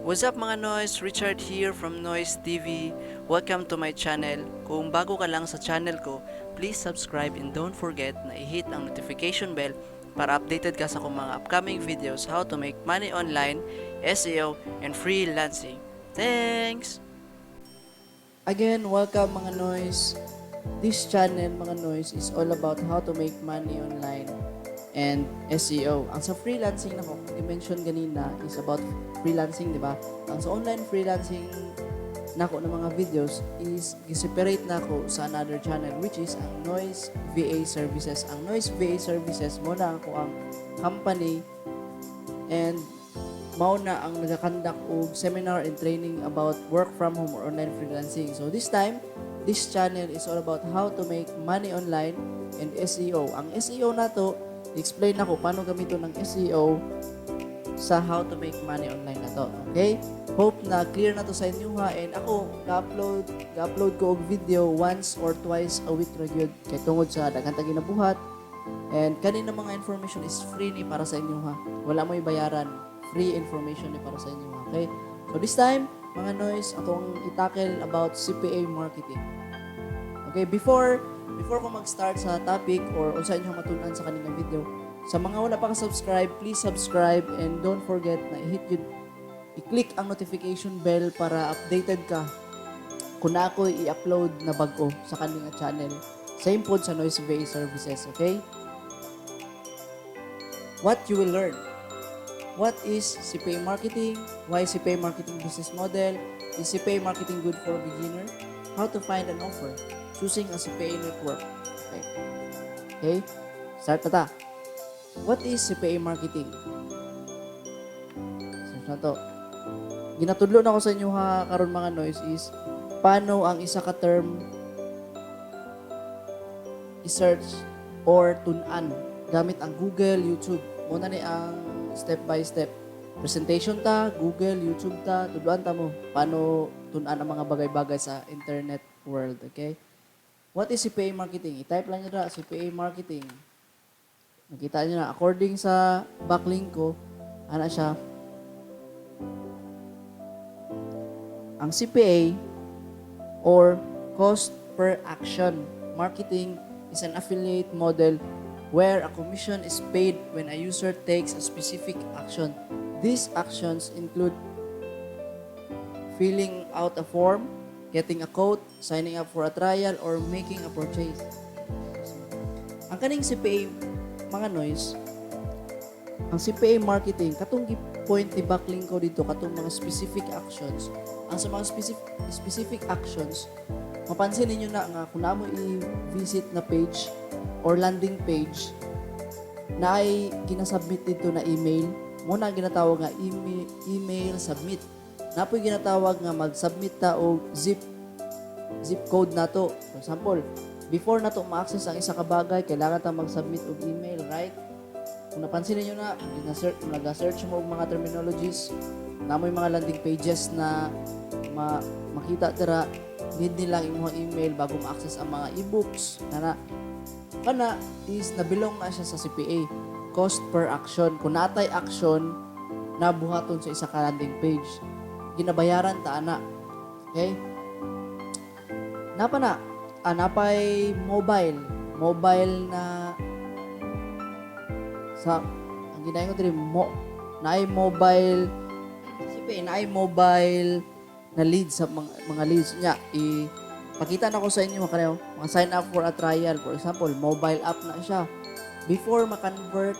What's up mga Noise? Richard here from Noise TV. Welcome to my channel. Kung bago ka lang sa channel ko, please subscribe and don't forget na i-hit ang notification bell para updated ka sa kung mga upcoming videos how to make money online, SEO, and freelancing. Thanks! Again, welcome mga Noise. This channel mga Noise is all about how to make money online and SEO. Ang sa freelancing na ko, i-mention ganina is about freelancing, di ba? Ang sa online freelancing nako ng mga videos is i-separate na ko sa another channel which is ang Noise VA Services. Ang Noise VA Services mo na ako ang company and mao na ang nagakandak og seminar and training about work from home or online freelancing. So this time, this channel is all about how to make money online and SEO. Ang SEO nato, explain nako paano gamiton ng SEO sa how to make money online na to. Okay? Hope na clear na to sa inyo ha. And ako, ga-upload ko og video once or twice a week ra gyud kay tungod sa daghang ginabuhat. And kanina mga information is free ni para sa inyo ha. Wala mo ibayaran. Free information ni para sa inyo ha. Okay? So this time, mga Noise, atong itackle about CPA marketing. Okay, before ko mag-start sa topic or unsa inyo matunan sa kanilang video, sa mga wala pa ka-subscribe, please subscribe and don't forget na i-click ang notification bell para updated ka kung na ako i-upload na bago sa kanilang channel. Same po sa Noise VA Services, okay? What you will learn. What is CPA marketing? Why CPA marketing business model? Is CPA marketing good for a beginner? How to find an offer? Choosing a CPA network. Okay? Start na ta. What is CPA marketing? Search na to. Ginatudlo na ko sa inyo ha karon mga Noise is paano ang isa ka term i-search or tun-an gamit ang Google, YouTube. Muna ni ang step by step. Presentation ta, Google, YouTube ta, tudloan ta mo paano tun-an ang mga bagay-bagay sa internet world, okay? What is CPA marketing? I-type lang nyo na, CPA marketing. Nakita nyo na, according sa backlink ko, ano siya? Ang CPA or cost per action marketing is an affiliate model where a commission is paid when a user takes a specific action. These actions include filling out a form, getting a quote, signing up for a trial, or making a purchase. Ang kaning CPA, mga Noise, ang CPA marketing, katong point ni backlink ko dito, katong mga specific actions. Ang sa mga specific actions, mapansin ninyo na nga kung na mo i-visit na page or landing page na ay ginasubmit dito na email, muna ginatawag nga email submit. Napoy ginatawag nga mag-submit ta og zip code nato. For example, before nato ma-access ang isa ka bagay, kailangan ta mag-submit og email, right? Kung napansin niyo na, nag-search mo og mga terminologies, namoy mga landing pages na makita dira, need nilang imong email bago ma-access ang mga e-books na kana is nabilong na siya sa CPA, cost per action. Kung natay action na buhaton sa isa ka landing page, ginabayaran ta ana. Okay? Napay mobile na sa ang ginayon ko diri naay mobile CPA, naay mobile na leads sa mga leads niya. Pakita na ko sa inyo mga sign up for a trial. For example, mobile app na siya. Before ma-convert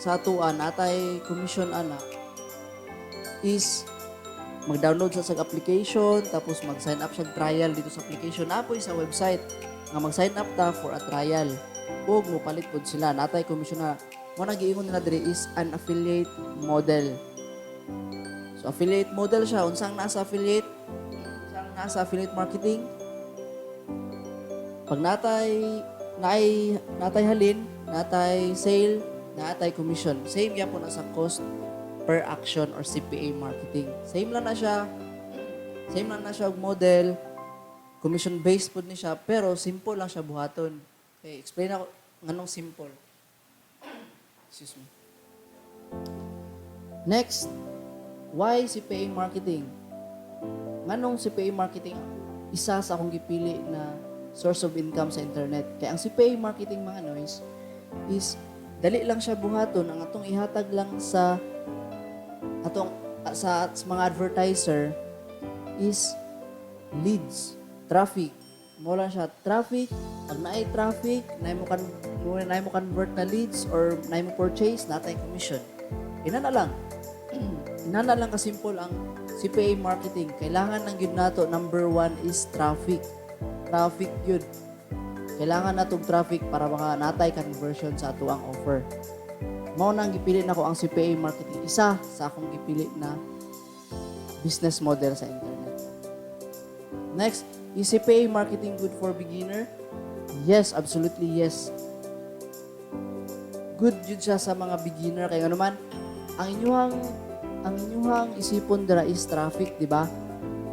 sa atuan, natay commission ana is mag-download sa application, tapos mag-sign up siya trial dito sa application. Napoy sa website nga mag-sign up ta for a trial. Ug mo palit pod sila. Natay commission na. Mo nagiingon nila diri is an affiliate model. So affiliate model siya. Unsang nasa affiliate marketing? Pag natay halin, natay sale, natay commission. Same yan po na sa cost per action or CPA marketing. Same lang na siya og model. Commission based po ni siya, pero simple lang siya buhaton. Okay, explain ako nganong simple. Excuse me. Next, Why CPA marketing? Nganong CPA marketing isa sa akong gipili na source of income sa internet? Kaya ang CPA marketing mga noise is dali lang siya buhaton, ang atong ihatag lang sa atong sa mga advertiser is leads, traffic. Mo lang siya traffic. Pag naay traffic, naay mo convert na leads or naay mo purchase, natay commission. Inana lang. Inana lang kasimple ang CPA marketing. Kailangan ng yun nato, number 1 is traffic. Traffic yun. Kailangan natong traffic para maka natay conversion sa ato ang offer. Mao nang gipili nako ang CPA marketing. Isa sa akong gipili na business model sa internet. Next, is CPA marketing good for beginner? Yes, absolutely yes. Good jud siya sa mga beginner kay ano man ang inyuhang isipon dira is traffic, di ba?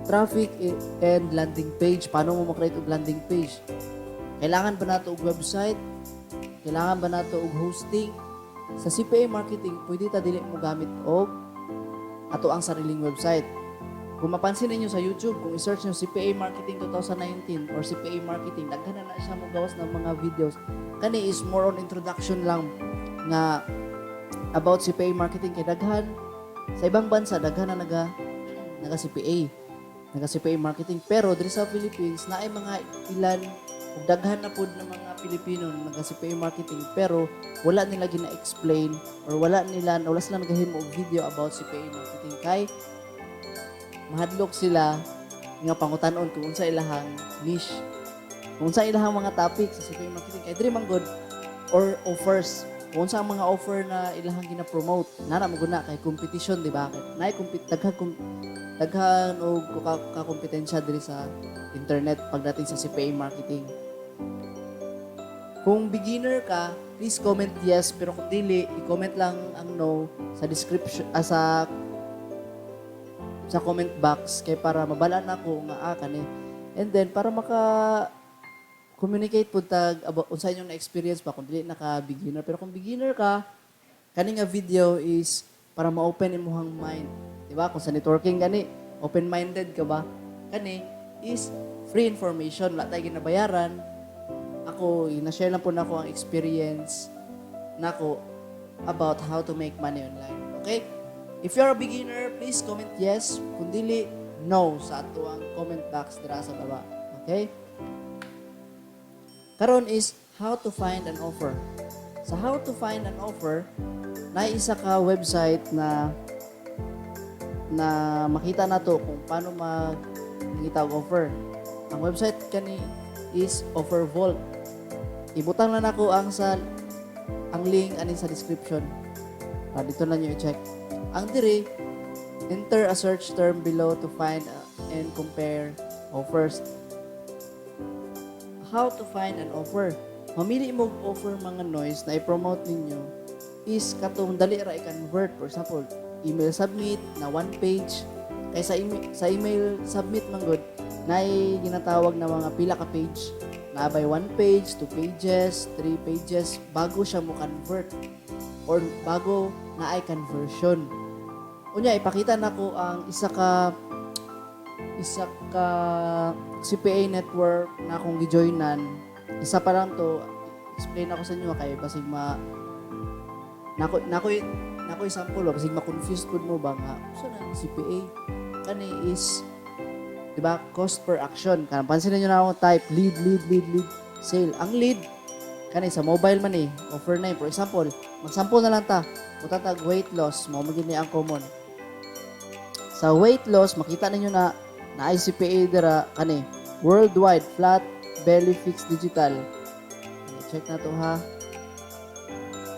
Traffic and landing page. Paano mo ma-create og landing page? Kailangan ba nato og website? Kailangan ba nato og hosting? Sa CPA marketing, pwede ta dili mo gamit og ato ang sariling website. Kung mapansin niyo sa YouTube, kung i-search niyo CPA marketing 2019 or CPA marketing, daghan na siya mo gawas ng mga videos. Kani is more on introduction lang nga about CPA marketing kay daghan sa ibang bansa daghan na naga CPA marketing, pero diri sa Philippines na ay mga ilan ug daghan na pud ng mga Pilipino naga CPA marketing pero wala nila gina-explain or wala sila nagahimo og video about CPA marketing kay mahadlok sila nga pangutan-on kung unsa ilahang niche, kung unsa ilahang mga topic sa CPA marketing kay diri man good or offers. Kung sa mga offer na ilahang gina-promote, nara mo guna kay competition, di ba? Nay daghan og kakompetensya diri sa internet pagdating sa CPA marketing. Kung beginner ka, please comment yes, pero kung dili, i-comment lang ang no sa description sa comment box kay para mabala na ko nga kani. And then para communicate pud tag about unsa inyong na-experience ba kung dili naka-beginner. Pero kung beginner ka, kani nga video is para ma-open imong mind. Di ba? Kung sa networking gani, open-minded ka ba? Kani is free information, wala tayo ginabayaran. Ako, na-share lang po na ako ang experience nako about how to make money online. Okay? If you're a beginner, please comment yes. Kung dili, no sa ato ang comment box dira sa baba. Okay? Karon is how to find an offer. Sa how to find an offer, na isa ka website na makita nato kung paano magkita og offer. Ang website kani is Offer Vault. Ibutang na nako ang link ani sa description. Dito na niyo i-check. Ang diri, enter a search term below to find and compare offers. How to find an offer. Mamili mo offer mga noise na i-promote ninyo is katong dali ra i-convert. For example, email submit na 1 page. Kaya sa email submit man good, na ginatawag na mga pila ka page. Na by 1 page, 2 pages, 3 pages, bago siya mo convert. Or bago na ay conversion. Unya, ipakita na ko ang isa ka CPA network na akong gi-joinan. Isa pa lang to, explain ako sa inyo kay basig nako sample ba basig ma-confuse pud mo ba nga usa na CPA kani is di ba cost per action. Kan pansin niyo na ako type lead sale. Ang lead kani sa mobile man offer na for example, mag-sample na lang ta. Mutatag weight loss, mo magini ang common. Sa weight loss makita ninyo na CPA dira kani worldwide flat belly fixed digital. Check na to ha.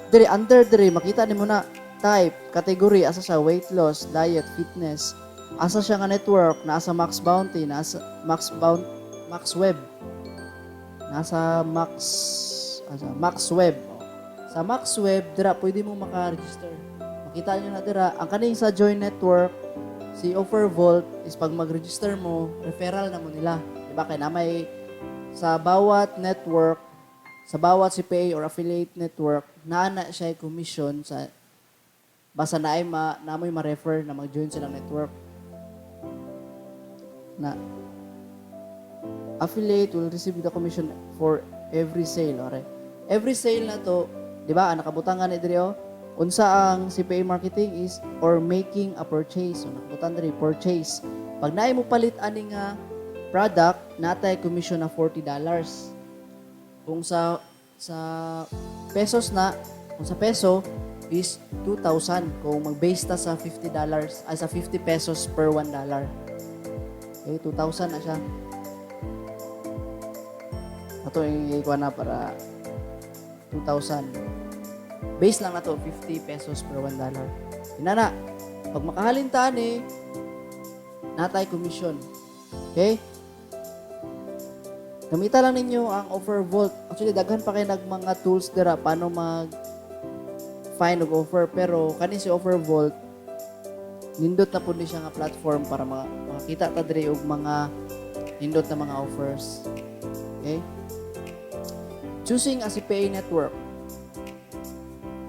Diri under diri makita nimo na type category asa siya weight loss, diet, fitness. Asa siya nga network, nasa Max Bounty, nasa Max Web. Nasa Max Web. Sa Max Web dira pwede mo maka-register. Makita niyo na dira ang kaning sa join network si Offer Vault is pag mag-register mo, referral na mo nila. Diba? Kaya na may sa bawat network, sa bawat CPA or affiliate network, naana siya commission basta namoy ma-refer na mag-join silang network. Na affiliate will receive the commission for every sale. Okay? Every sale na to, di ba, nakabutangan ni diri unsa ang CPA marketing is or making a purchase. So nakabutan diri purchase. Pag naay mo palit ani nga product, natay commission na $40. Kung sa pesos na, kung sa peso is 2,000. Kung mag-base ta sa $50 ay sa 50 pesos per $1. Okay, 2,000 na siya. Ito yung ikuha na para 2,000. Base lang na to, 50 pesos per $1. Inana, pag makahalin taan natay commission. Okay? Gamita lang ninyo ang offer vault. Actually, daghan pa kayo mga tools dira paano mag-find og offer. Pero kani si offer vault, nindot na po siya nga platform para makakita ta diri og mga nindot na mga offers. Okay? Choosing a CPA network.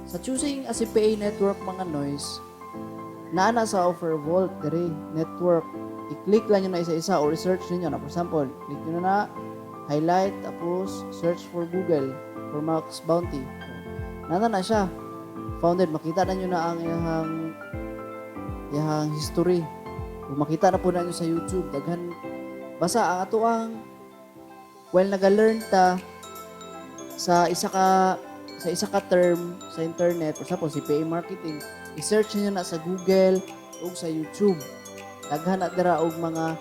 Sa choosing a CPA network, mga Nooice, naana sa offer vault diri network. I-click lang nyo na isa-isa or research niyo na. For example, click nyo na highlight, tapos search for Google for Max Bounty. Nana na siya. Founded, makita na nyo na ang iyang history. Kung makita na po na nyo sa YouTube, daghan. Basta ang ato ang while nag-learn ta sa isa ka term sa internet, for example, CPA marketing, i-search niyo na sa Google o sa YouTube. Daghan na dira og mga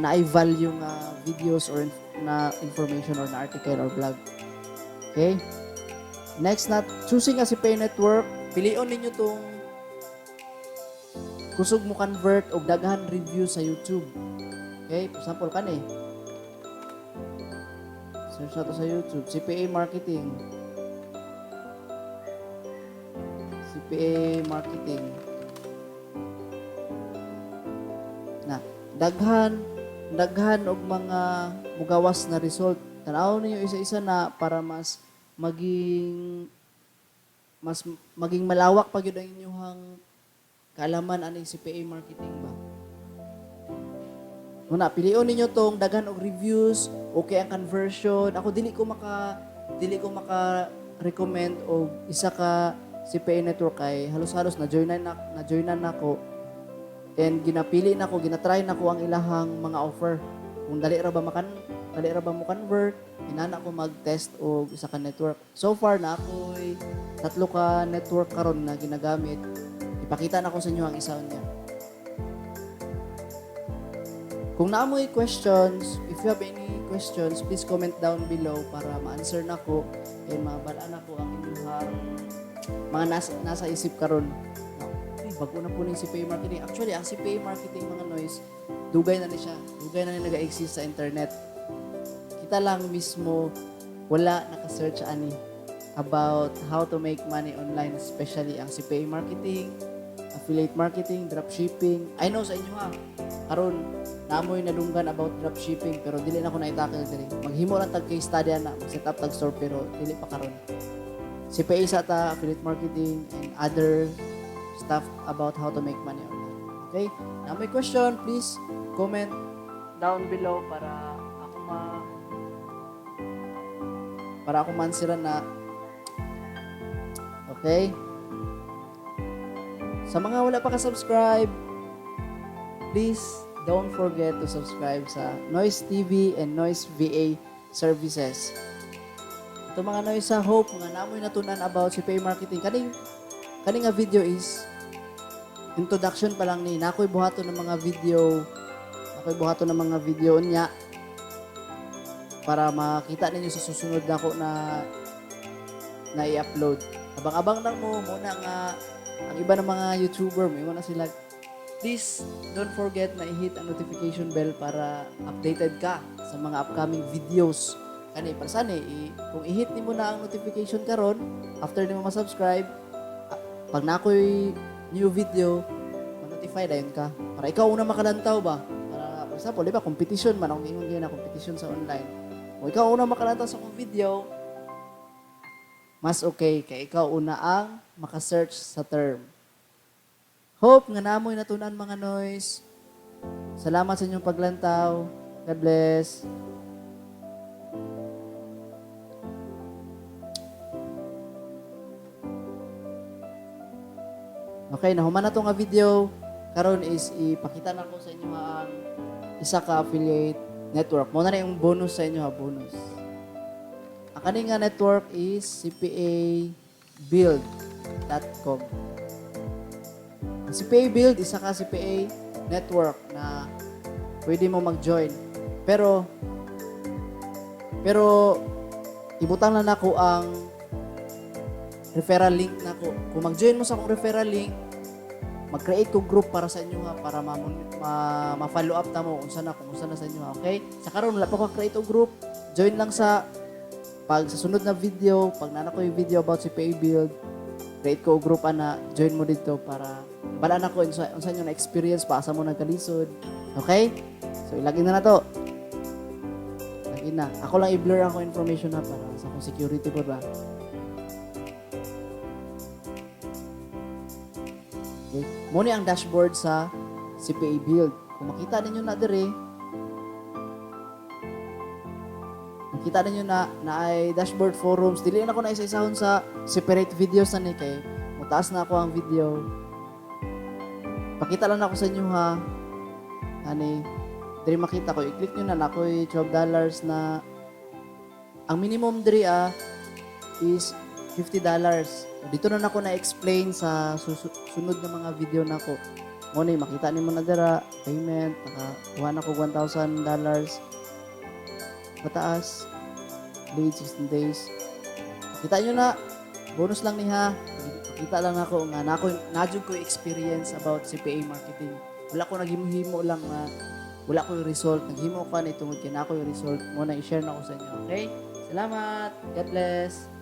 na-value nga videos or na information or na article or blog. Okay? Next na, choosing a CPA network, pilion ninyo tong kusog mo convert og daghan review sa YouTube. Okay? For example, kani. Search na to sa YouTube. CPA marketing. CPA marketing. Na, daghan og mga mugawas na result. Tanaw niyo isa-isa na para maging malawak pa gyud ang inyong kaalaman aning CPA marketing ba. Una, pilion ninyo tong daghan og reviews, okay ang conversion. Ako dili ko maka recommend og isa ka CPA network kay halos-halos na-joinan nako. And ginapili nako, ginatry nako ang ilahang mga offer. Kung dali ra ba mo convert, inana ko mag-test og isa ka network. So far na ako'y 3 ka network karon na ginagamit. Ipakita na ko sa inyo ang isa niya. Kung naamoy questions, if you have any questions, please comment down below para ma-answer na ko and mabalaan na ko ang inyong mga nasa isip karon. Bago na po ng CPA marketing. Actually, ang CPA marketing, mga Nooice, dugay na siya. Dugay na nag-exist sa internet. Kita lang mismo, wala naka-search ani about how to make money online, especially ang CPA marketing, affiliate marketing, dropshipping. I know sa inyo karon naamoy nadunggan about dropshipping pero dili na ko na-tackle diri. Maghimo lang tag case study na, mag-set up tag store pero dili pa karon. CPA sa ta, affiliate marketing, and other stuff about how to make money online. Okay? Na may question, please comment down below para ako mansiran na. Okay? Sa mga wala pa ka-subscribe, please don't forget to subscribe sa Nooice TV and Nooice VA services. Ito mga Nooice, sa hope nga namoy natunan about CPA marketing. Kani nga video is introduction pa lang ni. Nakoy buhaton ng mga video niya para makita ninyo sa susunod ako na i-upload. Abang-abang lang mo muna nga ang iba ng mga YouTuber, may na sila. Please don't forget na i-hit ang notification bell para updated ka sa mga upcoming videos. Kani para sana kung i-hit nimo na ang notification karon, after nimo ma-subscribe, pag nakoy new video, ma-notify dayon ka. Para ikaw una makalantaw ba? Para, for example, di ba, competition man, ang ingon na competition sa online. Kung ikaw una makalantaw sa akong video, mas okay kay ikaw una ang maka-search sa term. Hope nga namoy natunan mga noise. Salamat sa inyong paglantaw. God bless. Okay, nahuman na to nga video. Karon is ipakita na ko sa inyo ang isa ka affiliate network. Muna na yung bonus sa inyo ha, bonus. Ang kaning nga network is cpabuild.com. Ang CPA Build, isa ka CPA network na pwede mo mag-join. Pero ibutang lang nako ang referral link nako. Kung mag-join mo sa akong referral link, mag-create ko group para sa inyo ha, para ma-follow up ta mo kung saan na sa inyo ha, okay? Sa karon wala pa ko create og group. Join lang sa sunod na video, pag nana ko yung video about CPA Build, create ko og group ana, join mo dito para bala na ko unsa inyo na experience pa asa mo nagkalisod. Okay? So ilagin na to. Lagin na. Ako lang i-blur ako information na para sa akong security ko ba. Okay. Muna ang dashboard sa CPA Build. Kung makita ninyo na dire, makita ninyo na ay dashboard forums. Dili na ako na isa-isahon sa separate videos na ni kay mutaas na ako ang video. Pakita lang ako sa inyo ha. Ani, dire makita ko, i-click nyo na ako'y $12 na ang minimum dire is $50. Dito na ako na-explain sa sunod na mga video nako. Muna makita nimo na dira payment, nakakuha na ko $1,000 pataas, late 16 days. Kita nyo na, bonus lang ni ha. Kita lang ako nga najud ko experience about CPA marketing. Wala ko naghimo-himo lang na wala ko yung result. Naghimo ko na itungod kay nako yung result. Muna i-share na ko sa inyo. Okay? Salamat. God bless.